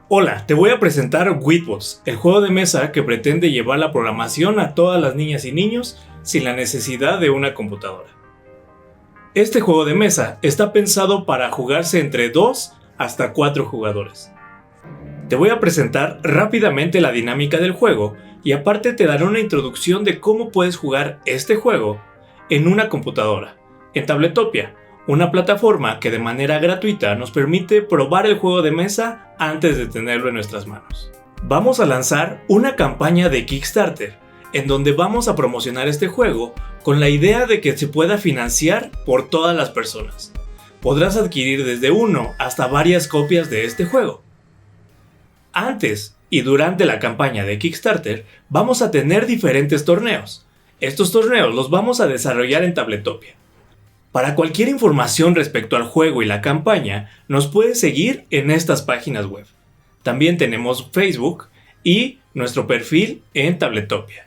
Hola, te voy a presentar Witbots, el juego de mesa que pretende llevar la programación a todas las niñas y niños sin la necesidad de una computadora. Este juego de mesa está pensado para jugarse entre 2 hasta 4 jugadores. Te voy a presentar rápidamente la dinámica del juego y aparte te daré una introducción de cómo puedes jugar este juego en una computadora, en Tabletopia, una plataforma que de manera gratuita nos permite probar el juego de mesa antes de tenerlo en nuestras manos. Vamos a lanzar una campaña de Kickstarter en donde vamos a promocionar este juego con la idea de que se pueda financiar por todas las personas. Podrás adquirir desde uno hasta varias copias de este juego. Antes y durante la campaña de Kickstarter vamos a tener diferentes torneos. Estos torneos los vamos a desarrollar en Tabletopia. Para cualquier información respecto al juego y la campaña, nos puedes seguir en estas páginas web. También tenemos Facebook y nuestro perfil en Tabletopia.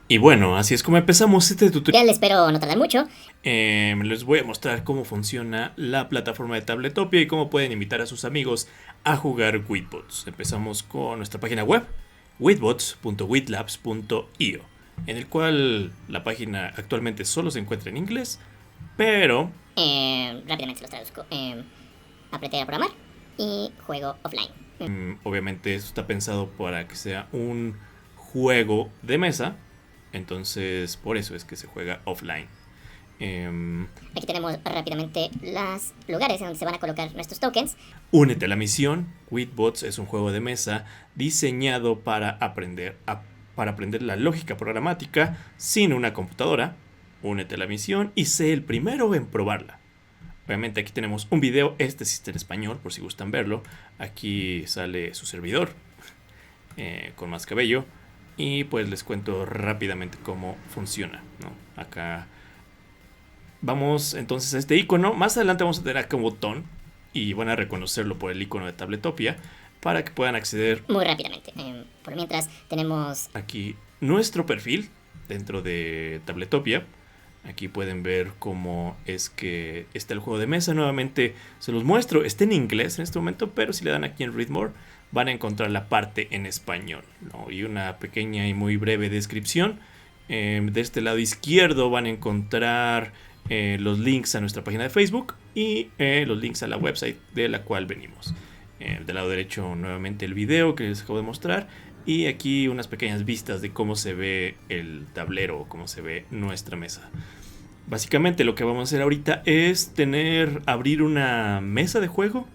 Y bueno, así es como empezamos este tutorial. Espero no tardar mucho. Les voy a mostrar cómo funciona la plataforma de Tabletopia y cómo pueden invitar a sus amigos a jugar Witbots. Empezamos con nuestra página web, witbots.witlabs.io, en el cual la página actualmente solo se encuentra en inglés, pero... Rápidamente se los traduzco. Apreté a programar y juego offline. Obviamente esto está pensado para que sea un juego de mesa, entonces por eso es que se juega offline. Aquí tenemos rápidamente los lugares en donde se van a colocar nuestros tokens. Únete a la misión. Witbots es un juego de mesa diseñado para aprender la lógica programática sin una computadora. Únete a la misión y sé el primero en probarla. Obviamente aquí tenemos un video, este sí está en español por si gustan verlo. Aquí sale su servidor con más cabello y pues les cuento rápidamente cómo funciona, ¿no? Acá vamos entonces a este icono. Más adelante vamos a tener acá un botón y van a reconocerlo por el icono de Tabletopia para que puedan acceder muy rápidamente. Por mientras tenemos aquí nuestro perfil dentro de Tabletopia. Aquí pueden ver cómo es que está el juego de mesa. Nuevamente se los muestro. Está en inglés en este momento, pero si le dan aquí en Read More van a encontrar la parte en español, ¿no? Y una pequeña y muy breve descripción. De este lado izquierdo van a encontrar los links a nuestra página de Facebook y los links a la website de la cual venimos. Del lado derecho nuevamente el video que les acabo de mostrar. Y aquí unas pequeñas vistas de cómo se ve el tablero o cómo se ve nuestra mesa. Básicamente lo que vamos a hacer ahorita es abrir una mesa de juego,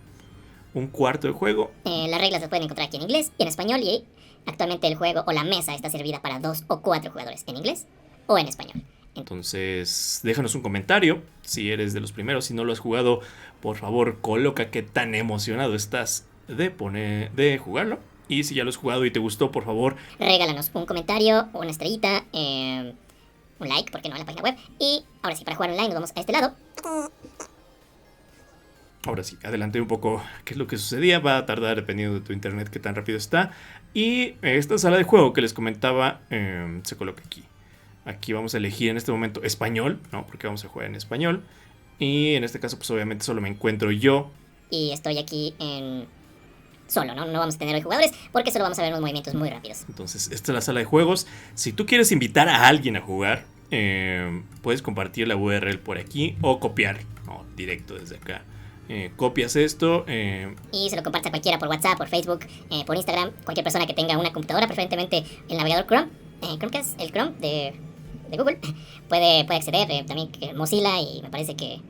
un cuarto de juego. Las reglas las pueden encontrar aquí en inglés y en español, y actualmente el juego o la mesa está servida para 2 o 4 jugadores en inglés o en español. Entonces déjanos un comentario si eres de los primeros. Si no lo has jugado, por favor coloca qué tan emocionado estás de jugarlo. Y si ya lo has jugado y te gustó, por favor, regálanos un comentario, una estrellita, un like, ¿por qué no?, a la página web. Y ahora sí, para jugar online nos vamos a este lado. Ahora sí, adelanté un poco qué es lo que sucedía. Va a tardar dependiendo de tu internet qué tan rápido está. Y esta sala de juego que les comentaba se coloca aquí. Aquí vamos a elegir en este momento español, ¿no? Porque vamos a jugar en español. Y en este caso pues obviamente solo me encuentro yo. Y estoy aquí solo, ¿no? No vamos a tener hoy jugadores porque solo vamos a ver unos movimientos muy rápidos. Entonces esta es la sala de juegos. Si tú quieres invitar a alguien a jugar, puedes compartir la URL por aquí o copiar, ¿no? Directo desde acá. Copias esto y se lo compartes a cualquiera por WhatsApp, por Facebook, por Instagram. Cualquier persona que tenga una computadora, preferentemente el navegador Chrome. Chromecast, el Chrome de Google, puede acceder. También Mozilla y me parece que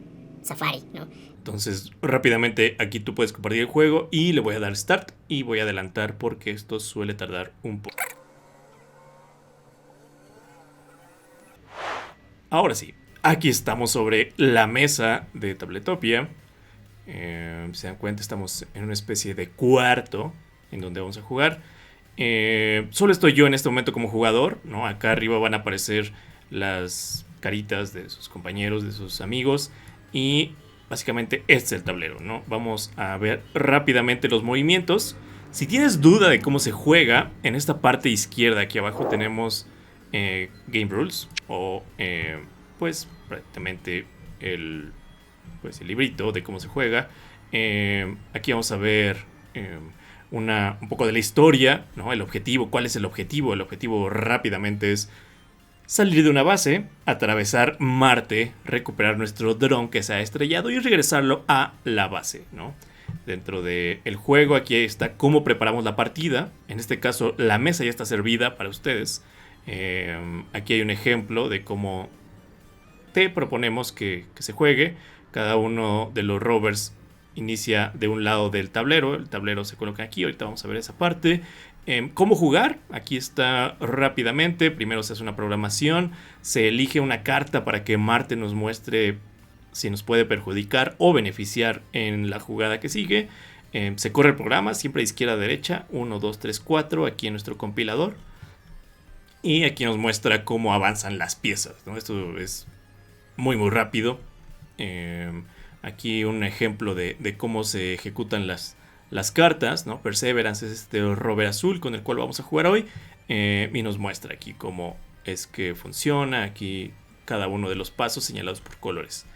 Safari, ¿no? Entonces rápidamente aquí tú puedes compartir el juego y le voy a dar Start y voy a adelantar porque esto suele tardar un poco. Ahora sí, aquí estamos sobre la mesa de Tabletopia. Se dan cuenta, estamos en una especie de cuarto en donde vamos a jugar. Solo estoy yo en este momento como jugador, ¿no? Acá arriba van a aparecer las caritas de sus compañeros, de sus amigos. Y básicamente este es el tablero, ¿no? Vamos a ver rápidamente los movimientos. Si tienes duda de cómo se juega, en esta parte izquierda aquí abajo tenemos Game Rules o pues prácticamente el librito de cómo se juega. Aquí vamos a ver un poco de la historia, ¿no? El objetivo, ¿cuál es el objetivo? El objetivo rápidamente es salir de una base, atravesar Marte, recuperar nuestro dron que se ha estrellado y regresarlo a la base, ¿no? Dentro del juego aquí está cómo preparamos la partida. En este caso la mesa ya está servida para ustedes. Aquí hay un ejemplo de cómo te proponemos que se juegue. Cada uno de los rovers inicia de un lado del tablero. El tablero se coloca aquí. Ahorita vamos a ver esa parte. ¿Cómo jugar? Aquí está rápidamente. Primero se hace una programación. Se elige una carta para que Marte nos muestre si nos puede perjudicar o beneficiar en la jugada que sigue. Se corre el programa, siempre de izquierda a derecha. 1, 2, 3, 4. Aquí en nuestro compilador. Y aquí nos muestra cómo avanzan las piezas, ¿no? Esto es muy rápido. Aquí un ejemplo de cómo se ejecutan las cartas, ¿no? Perseverance es este rover azul con el cual vamos a jugar hoy. Y nos muestra aquí cómo es que funciona. Aquí cada uno de los pasos señalados por colores.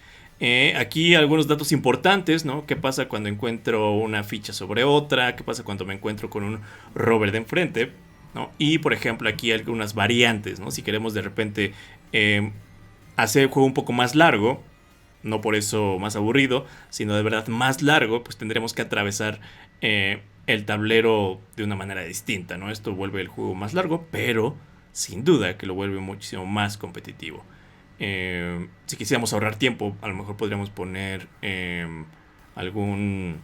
Aquí algunos datos importantes, ¿no? ¿Qué pasa cuando encuentro una ficha sobre otra? ¿Qué pasa cuando me encuentro con un rover de enfrente? ¿No? Y por ejemplo aquí hay algunas variantes, ¿no? Si queremos de repente hacer el juego un poco más largo, no por eso más aburrido, sino de verdad más largo, pues tendremos que atravesar el tablero de una manera distinta, ¿no? Esto vuelve el juego más largo, pero sin duda que lo vuelve muchísimo más competitivo. Si quisiéramos ahorrar tiempo, a lo mejor podríamos poner algún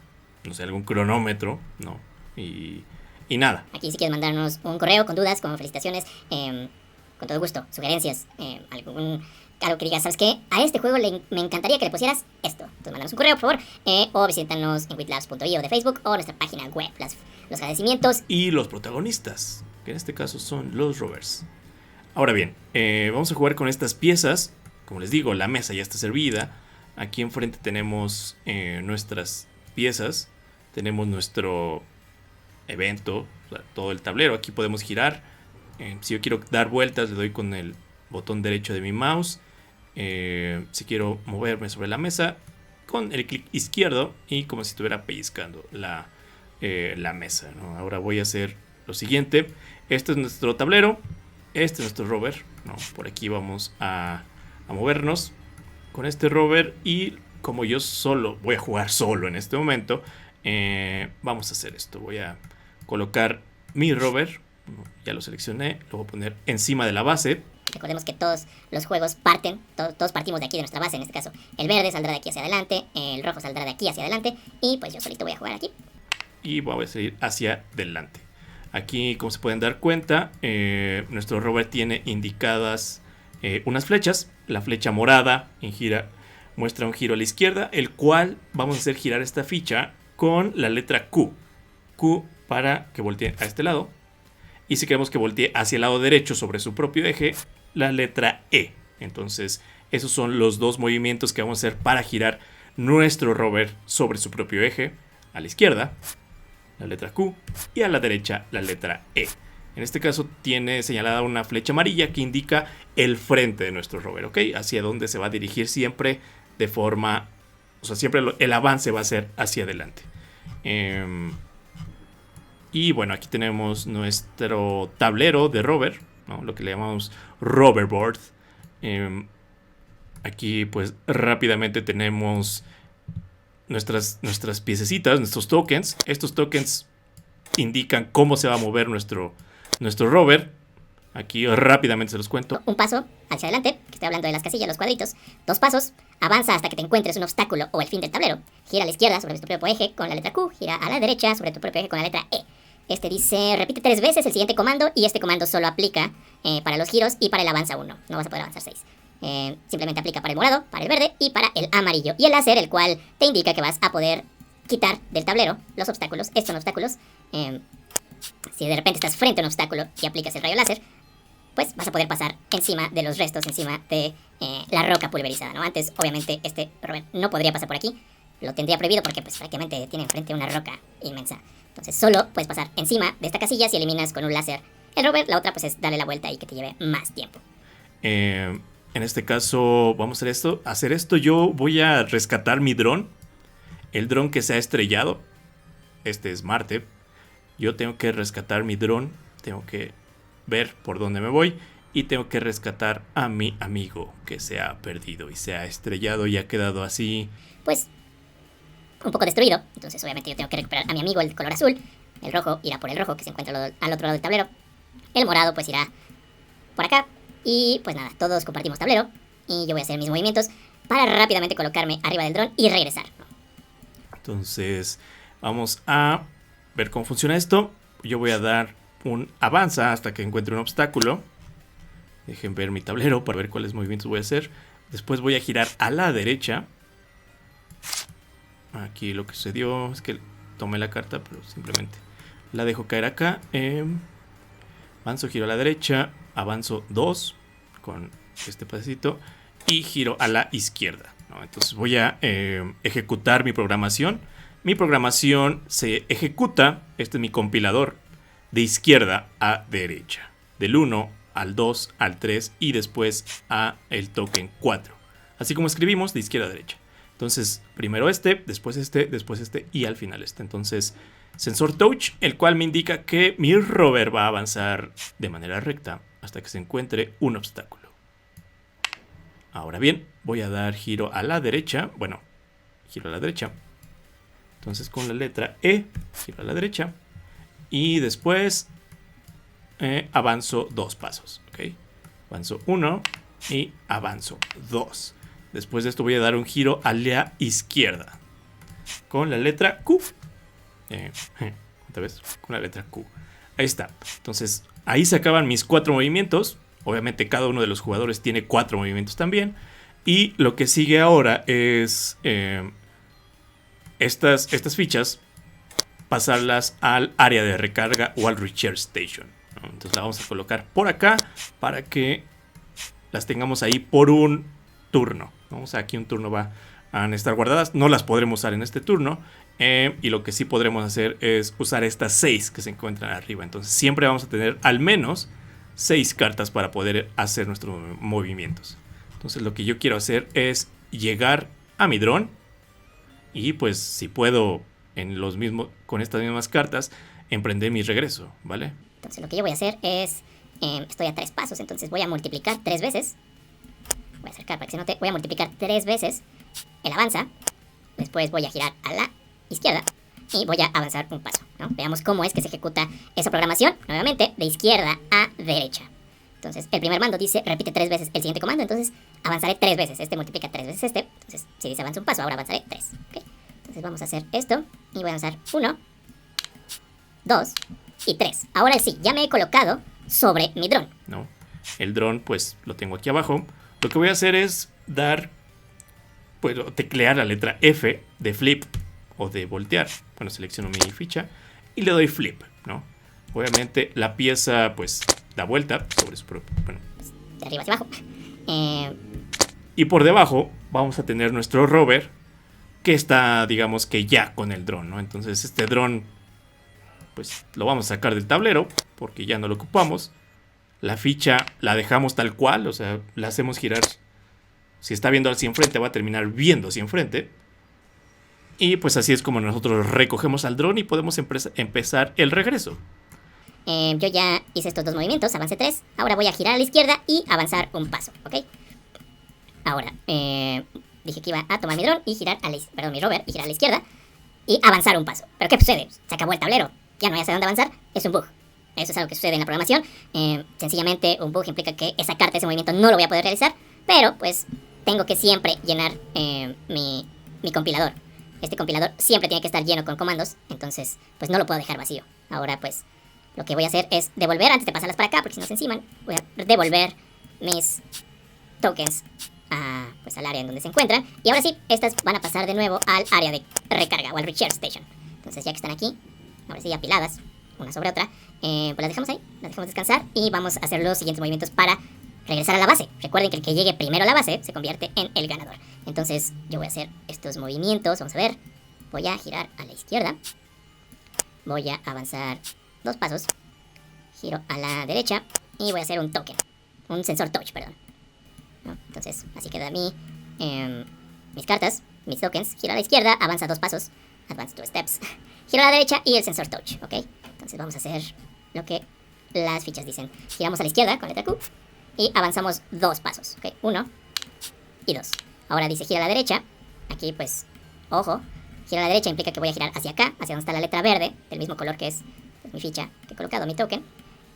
cronómetro, ¿no? Y nada. Aquí si quieres mandarnos un correo con dudas, con felicitaciones, con todo gusto, sugerencias, algo que digas, ¿sabes qué? A este juego me encantaría que le pusieras esto. Entonces mándanos un correo, por favor, o visítanos en witlabs.io de Facebook o nuestra página web. Los agradecimientos. Y los protagonistas, que en este caso son los rovers. Ahora bien, vamos a jugar con estas piezas. Como les digo, la mesa ya está servida. Aquí enfrente tenemos nuestras piezas. Tenemos nuestro evento, o sea, todo el tablero. Aquí podemos girar. Si yo quiero dar vueltas, le doy con el botón derecho de mi mouse. Si quiero moverme sobre la mesa, con el clic izquierdo y como si estuviera pellizcando la mesa, ¿no? Ahora voy a hacer lo siguiente. Este es nuestro tablero. Este es nuestro rover, ¿no? Por aquí vamos a movernos con este rover. Y como yo voy a jugar solo en este momento, vamos a hacer esto. Voy a colocar mi rover. Ya lo seleccioné. Lo voy a poner encima de la base. Recordemos que todos los juegos parten, todos partimos de aquí de nuestra base. En este caso, el verde saldrá de aquí hacia adelante, el rojo saldrá de aquí hacia adelante. Y pues yo solito voy a jugar aquí. Y voy a seguir hacia adelante. Aquí, como se pueden dar cuenta, nuestro rover tiene indicadas unas flechas. La flecha morada muestra un giro a la izquierda, el cual vamos a hacer girar esta ficha con la letra Q. Q para que voltee a este lado. Y si queremos que voltee hacia el lado derecho sobre su propio eje, la letra E. Entonces, esos son los dos movimientos que vamos a hacer para girar nuestro rover sobre su propio eje. A la izquierda, la letra Q, y a la derecha la letra E. En este caso tiene señalada una flecha amarilla que indica el frente de nuestro rover, ¿ok? Hacia donde se va a dirigir siempre de forma... O sea, siempre el avance va a ser hacia adelante. Y bueno, aquí tenemos nuestro tablero de rover, ¿no? Lo que le llamamos roverboard. Aquí pues rápidamente tenemos nuestras piececitas, nuestros tokens. Estos tokens indican cómo se va a mover nuestro rover. Aquí rápidamente se los cuento. Un paso hacia adelante, que estoy hablando de las casillas, los cuadritos. 2 pasos, avanza hasta que te encuentres un obstáculo o el fin del tablero. Gira a la izquierda sobre tu propio eje con la letra Q. Gira a la derecha sobre tu propio eje con la letra E. Este dice, repite 3 veces el siguiente comando y este comando solo aplica para los giros y para el avanza 1. No vas a poder avanzar 6. Simplemente aplica para el morado, para el verde y para el amarillo. Y el láser, el cual te indica que vas a poder quitar del tablero los obstáculos. Estos son obstáculos. Si de repente estás frente a un obstáculo y aplicas el rayo láser, pues vas a poder pasar encima de los restos, encima de la roca pulverizada, ¿no? Antes, obviamente, este rover no podría pasar por aquí. Lo tendría prohibido porque pues prácticamente tiene enfrente una roca inmensa. Entonces solo puedes pasar encima de esta casilla si eliminas con un láser el rover. La otra pues es darle la vuelta y que te lleve más tiempo. En este caso vamos a hacer esto. Yo voy a rescatar mi dron. El dron que se ha estrellado. Este es Marte. yo tengo que rescatar mi dron, tengo que ver por dónde me voy y tengo que rescatar a mi amigo que se ha perdido y se ha estrellado y ha quedado así, pues, un poco destruido. Entonces obviamente yo tengo que recuperar a mi amigo, el color azul. El rojo irá por el rojo, que se encuentra al otro lado del tablero. El morado pues irá por acá. Y pues nada, todos compartimos tablero. Y yo voy a hacer mis movimientos para rápidamente colocarme arriba del dron y regresar. Entonces vamos a ver cómo funciona esto. Yo voy a dar un avanza hasta que encuentre un obstáculo. Dejen ver mi tablero para ver cuáles movimientos voy a hacer. Después voy a girar a la derecha. Aquí lo que sucedió es que tomé la carta, pero simplemente la dejo caer acá. Avanzo, giro a la derecha. Avanzo 2 con este pasito. Y giro a la izquierda, ¿no? Entonces voy a ejecutar mi programación. Mi programación se ejecuta. Este es mi compilador. De izquierda a derecha. Del 1 al 2 al 3 y después a el token 4. Así como escribimos de izquierda a derecha. Entonces, primero después este y al final este. Entonces, sensor touch, el cual me indica que mi rover va a avanzar de manera recta hasta que se encuentre un obstáculo. Ahora bien, voy a dar giro a la derecha. Bueno, giro a la derecha. Entonces, con la letra E, giro a la derecha. Y después avanzo 2 pasos. ¿Ok? Avanzo 1 y avanzo 2. Después de esto voy a dar un giro a la izquierda con la letra Q. ¿Otra vez? Con la letra Q. Ahí está. Entonces, ahí se acaban mis 4 movimientos. Obviamente cada uno de los jugadores tiene 4 movimientos también. Y lo que sigue ahora es estas fichas, pasarlas al área de recarga o al recharge station, ¿no? Entonces la vamos a colocar por acá para que las tengamos ahí por un turno. Vamos a aquí un turno van a estar guardadas. No las podremos usar en este turno. Y lo que sí podremos hacer es usar estas 6 que se encuentran arriba. Entonces siempre vamos a tener al menos 6 cartas para poder hacer nuestros movimientos. Entonces lo que yo quiero hacer es llegar a mi dron. Y pues si puedo con estas mismas cartas emprender mi regreso, ¿vale? Entonces lo que yo voy a hacer es, estoy a 3 pasos, entonces voy a multiplicar 3 veces. Voy a acercar para que se note. Voy a multiplicar 3 veces el avanza. Después voy a girar a la izquierda y voy a avanzar un paso, ¿no? Veamos cómo es que se ejecuta esa programación. Nuevamente, de izquierda a derecha. Entonces, el primer mando dice repite 3 veces el siguiente comando. Entonces, avanzaré 3 veces. Este multiplica 3 veces este. Entonces, si dice avanza un paso, ahora avanzaré 3. ¿Okay? Entonces, vamos a hacer esto. Y voy a avanzar 1, 2 y 3. Ahora sí, ya me he colocado sobre mi dron. No, el dron, pues lo tengo aquí abajo. Lo que voy a hacer es puedo teclear la letra F de flip o de voltear. Bueno, selecciono mi ficha y le doy flip, ¿no? Obviamente la pieza pues da vuelta sobre su propio... Bueno, de arriba hacia abajo. Y por debajo vamos a tener nuestro rover que está, digamos que ya con el dron, ¿no? Entonces este dron pues lo vamos a sacar del tablero porque ya no lo ocupamos. La ficha la dejamos tal cual, o sea, la hacemos girar. Si está viendo hacia enfrente, va a terminar viendo hacia enfrente. Y pues así es como nosotros recogemos al dron y podemos empezar el regreso. Yo ya hice estos 2 movimientos, avancé 3. Ahora voy a girar a la izquierda y avanzar un paso, ¿ok? Ahora, dije que iba a tomar mi dron y girar mi rover y girar a la izquierda y avanzar un paso. ¿Pero qué sucede? Se acabó el tablero. Ya no hay hacia dónde avanzar. Es un bug. Eso es algo que sucede en la programación. Sencillamente, un bug implica que esa carta, ese movimiento no lo voy a poder realizar. Pero, pues, tengo que siempre llenar mi compilador. Este compilador siempre tiene que estar lleno con comandos. Entonces, pues no lo puedo dejar vacío. Ahora, pues, lo que voy a hacer es devolver, antes de pasarlas para acá, porque si no se enciman, voy a devolver mis tokens pues, al área en donde se encuentran. Y ahora sí, estas van a pasar de nuevo al área de recarga o al recharge station. Entonces, ya que están aquí, ahora sí, apiladas, una sobre otra, pues las dejamos ahí, las dejamos descansar y vamos a hacer los siguientes movimientos para regresar a la base. Recuerden que el que llegue primero a la base se convierte en el ganador. Entonces yo voy a hacer estos movimientos, vamos a ver. Voy a girar a la izquierda, voy a avanzar 2 pasos, giro a la derecha y voy a hacer un token, un sensor touch, perdón, ¿no? Entonces así queda mis cartas, mis tokens. Giro a la izquierda, avanza 2 pasos, advance 2 steps, giro a la derecha y el sensor touch, ¿ok? Entonces vamos a hacer lo que las fichas dicen. Giramos a la izquierda con letra Q y avanzamos 2 pasos, ¿ok? 1 y 2. Ahora dice gira a la derecha. Aquí pues, ojo, gira a la derecha implica que voy a girar hacia acá, hacia donde está la letra verde, del mismo color que es pues, mi ficha que he colocado, mi token.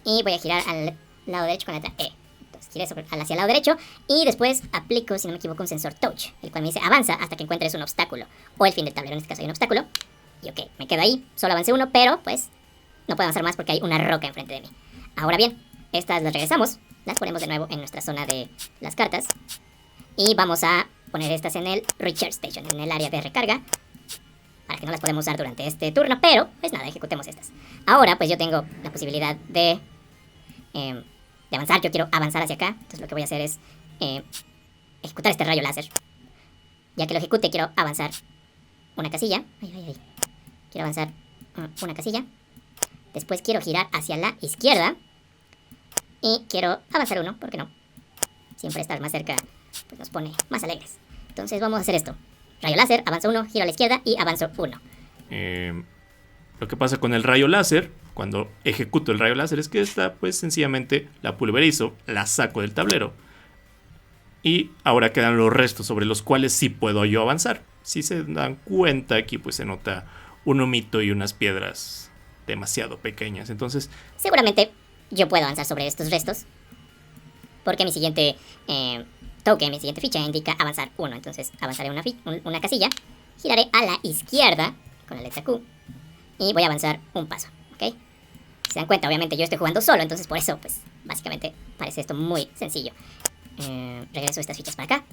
Y voy a girar al lado derecho con la letra E. Entonces giré hacia el lado derecho y después aplico, si no me equivoco, un sensor touch, el cual me dice avanza hasta que encuentres un obstáculo o el fin del tablero. En este caso hay un obstáculo. Y ok, me quedo ahí, solo avancé 1, pero pues no puedo avanzar más porque hay una roca enfrente de mí. Ahora bien, estas las regresamos, las ponemos de nuevo en nuestra zona de las cartas. Y vamos a poner estas en el Recharge Station, en el área de recarga, para que no las podemos usar durante este turno, pero pues nada, ejecutemos estas. Ahora pues yo tengo la posibilidad de avanzar, yo quiero avanzar hacia acá, entonces lo que voy a hacer es ejecutar este rayo láser. Ya que lo ejecute quiero avanzar una casilla, quiero avanzar una casilla, después quiero girar hacia la izquierda y quiero avanzar 1, ¿por qué no? Siempre estar más cerca pues nos pone más alegres. Entonces vamos a hacer esto. Rayo láser, avanzo 1, giro a la izquierda y avanzo 1. Lo que pasa con el rayo láser, cuando ejecuto el rayo láser, es que esta pues sencillamente la pulverizo, la saco del tablero. Y ahora quedan los restos sobre los cuales sí puedo yo avanzar. Si se dan cuenta, aquí pues se nota un humito y unas piedras demasiado pequeñas. Entonces, seguramente yo puedo avanzar sobre estos restos, porque mi siguiente token, mi siguiente ficha indica avanzar 1. Entonces avanzaré una casilla, giraré a la izquierda con la letra Q y voy a avanzar un paso, ¿ok? Si se dan cuenta, obviamente yo estoy jugando solo, entonces por eso pues básicamente parece esto muy sencillo. Regreso estas fichas para acá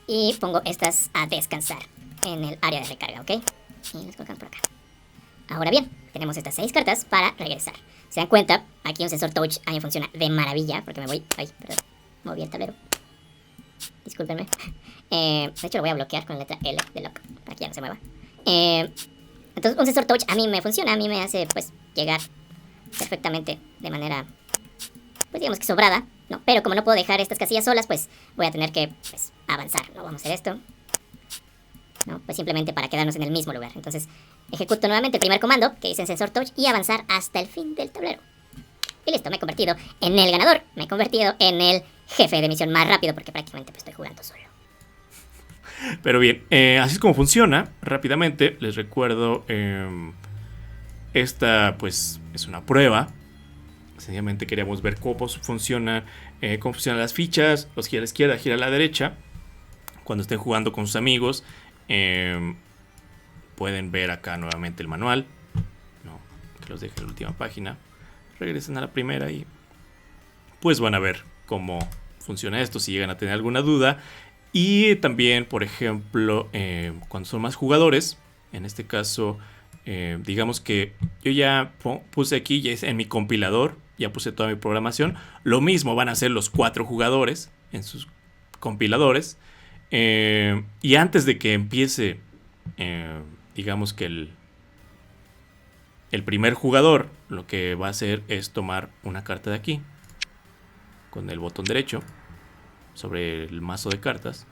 y pongo estas a descansar en el área de recarga, ¿ok? Y las colocamos por acá. Ahora bien, tenemos estas 6 cartas para regresar. Se dan cuenta, aquí un sensor touch a mí funciona de maravilla, porque me voy... Ay, perdón, moví el tablero. Discúlpenme. De hecho lo voy a bloquear con la letra L de lock, para que ya no se mueva. Entonces un sensor touch a mí me funciona, a mí me hace pues llegar perfectamente de manera, pues digamos que sobrada, ¿no? Pero como no puedo dejar estas casillas solas, pues voy a tener que pues, avanzar, ¿no? Vamos a hacer esto, ¿no? Pues simplemente para quedarnos en el mismo lugar. Entonces ejecuto nuevamente el primer comando que dice sensor touch y avanzar hasta el fin del tablero. Y listo, me he convertido en el ganador, me he convertido en el jefe de misión más rápido porque prácticamente pues, estoy jugando solo. Pero bien, así es como funciona. Rápidamente les recuerdo, esta pues es una prueba. Sencillamente queríamos ver cómo funcionan las fichas. Los gira a la izquierda, gira a la derecha. Cuando estén jugando con sus amigos, pueden ver acá nuevamente el manual. No, que los deje en la última página. Regresen a la primera y pues van a ver cómo funciona esto si llegan a tener alguna duda. Y también, por ejemplo, cuando son más jugadores, en este caso, digamos que yo ya puse aquí, ya en mi compilador, ya puse toda mi programación. Lo mismo van a hacer los 4 jugadores en sus compiladores. Y antes de que empiece, digamos que el primer jugador, lo que va a hacer es tomar una carta de aquí, con el botón derecho, sobre el mazo de cartas,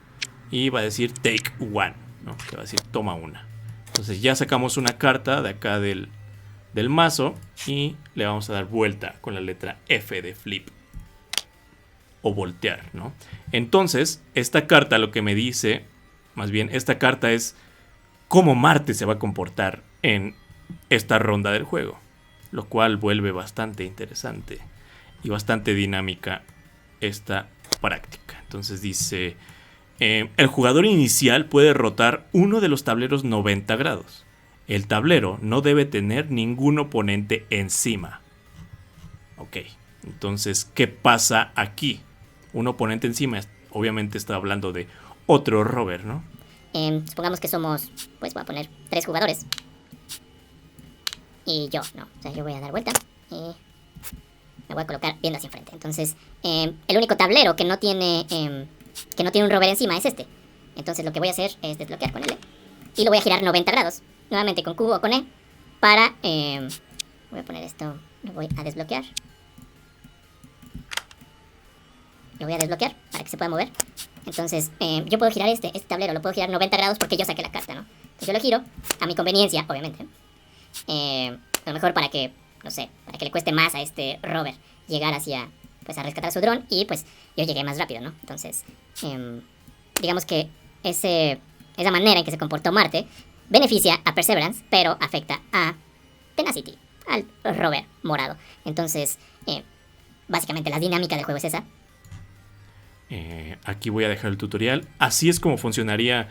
y va a decir take one, ¿no? Que va a decir toma una. Entonces ya sacamos una carta de acá del mazo y le vamos a dar vuelta con la letra F de flip o voltear, ¿no? Entonces esta carta lo que me dice, más bien esta carta es cómo Marte se va a comportar en esta ronda del juego, lo cual vuelve bastante interesante y bastante dinámica esta práctica. Entonces dice, el jugador inicial puede rotar uno de los tableros 90 grados. El tablero no debe tener ningún oponente encima. Ok, entonces, ¿qué pasa aquí? Un oponente encima, obviamente está hablando de otro rover, ¿no? Supongamos que somos, pues voy a poner 3 jugadores. Y yo, no, o sea, yo voy a dar vuelta y me voy a colocar viendo hacia enfrente. Entonces, el único tablero que no tiene un rover encima es este. Entonces lo que voy a hacer es desbloquear con L y lo voy a girar 90 grados. Nuevamente con Q o con E para... voy a poner esto, lo voy a desbloquear. Lo voy a desbloquear para que se pueda mover. Entonces, yo puedo girar este tablero, lo puedo girar 90 grados porque yo saqué la carta, ¿no? Entonces yo lo giro a mi conveniencia, obviamente. a lo mejor para que, no sé, para que le cueste más a este rover llegar hacia, pues a rescatar su dron y pues yo llegué más rápido, ¿no? Entonces, digamos que esa manera en que se comportó Marte beneficia a Perseverance, pero afecta a Tenacity, al rover morado. Entonces, básicamente la dinámica del juego es esa. Aquí voy a dejar el tutorial. Así es como funcionaría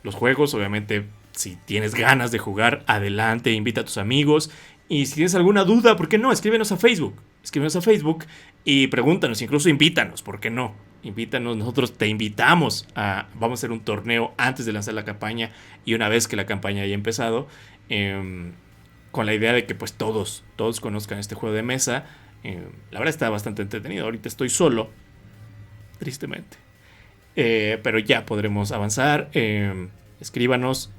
los juegos. Obviamente, si tienes ganas de jugar, adelante, invita a tus amigos. Y si tienes alguna duda, ¿por qué no? Escríbenos a Facebook. Escríbenos a Facebook y pregúntanos, incluso invítanos, ¿por qué no? Invítanos, nosotros te invitamos vamos a hacer un torneo antes de lanzar la campaña y una vez que la campaña haya empezado, con la idea de que pues todos conozcan este juego de mesa. La verdad está bastante entretenido. Ahorita estoy solo, tristemente, pero ya podremos avanzar. Escríbanos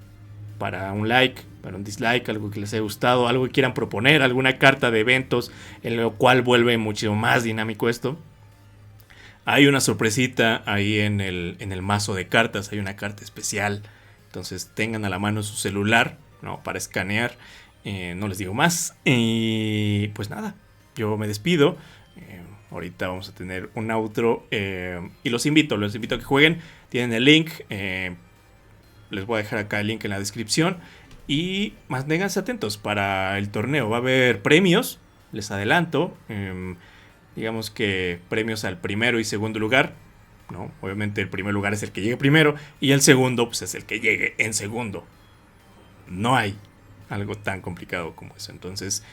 para un like, para un dislike, algo que les haya gustado, algo que quieran proponer, alguna carta de eventos en lo cual vuelve mucho más dinámico esto. Hay una sorpresita ahí en el mazo de cartas, hay una carta especial, entonces tengan a la mano su celular, ¿no? Para escanear. No les digo más y pues nada, yo me despido. Ahorita vamos a tener un outro y los invito a que jueguen. Tienen el link, les voy a dejar acá el link en la descripción. Y manténganse atentos para el torneo. Va a haber premios, les adelanto. Digamos que premios al primero y segundo lugar, ¿no? Obviamente el primer lugar es el que llegue primero y el segundo pues es el que llegue en segundo. No hay algo tan complicado como eso. Entonces,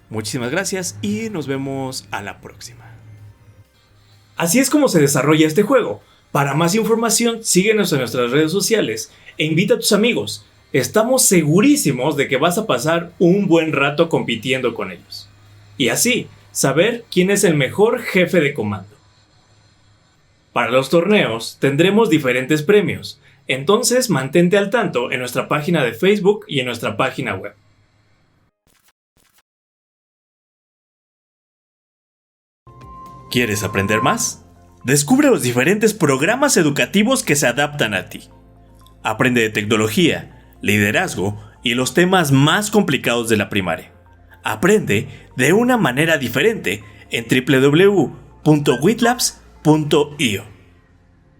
muchísimas gracias y nos vemos a la próxima. Así es como se desarrolla este juego. Para más información, síguenos en nuestras redes sociales e invita a tus amigos. Estamos segurísimos de que vas a pasar un buen rato compitiendo con ellos. Y así, saber quién es el mejor jefe de comando. Para los torneos, tendremos diferentes premios. Entonces, mantente al tanto en nuestra página de Facebook y en nuestra página web. ¿Quieres aprender más? Descubre los diferentes programas educativos que se adaptan a ti. Aprende de tecnología, liderazgo y los temas más complicados de la primaria. Aprende de una manera diferente en www.witlabs.io.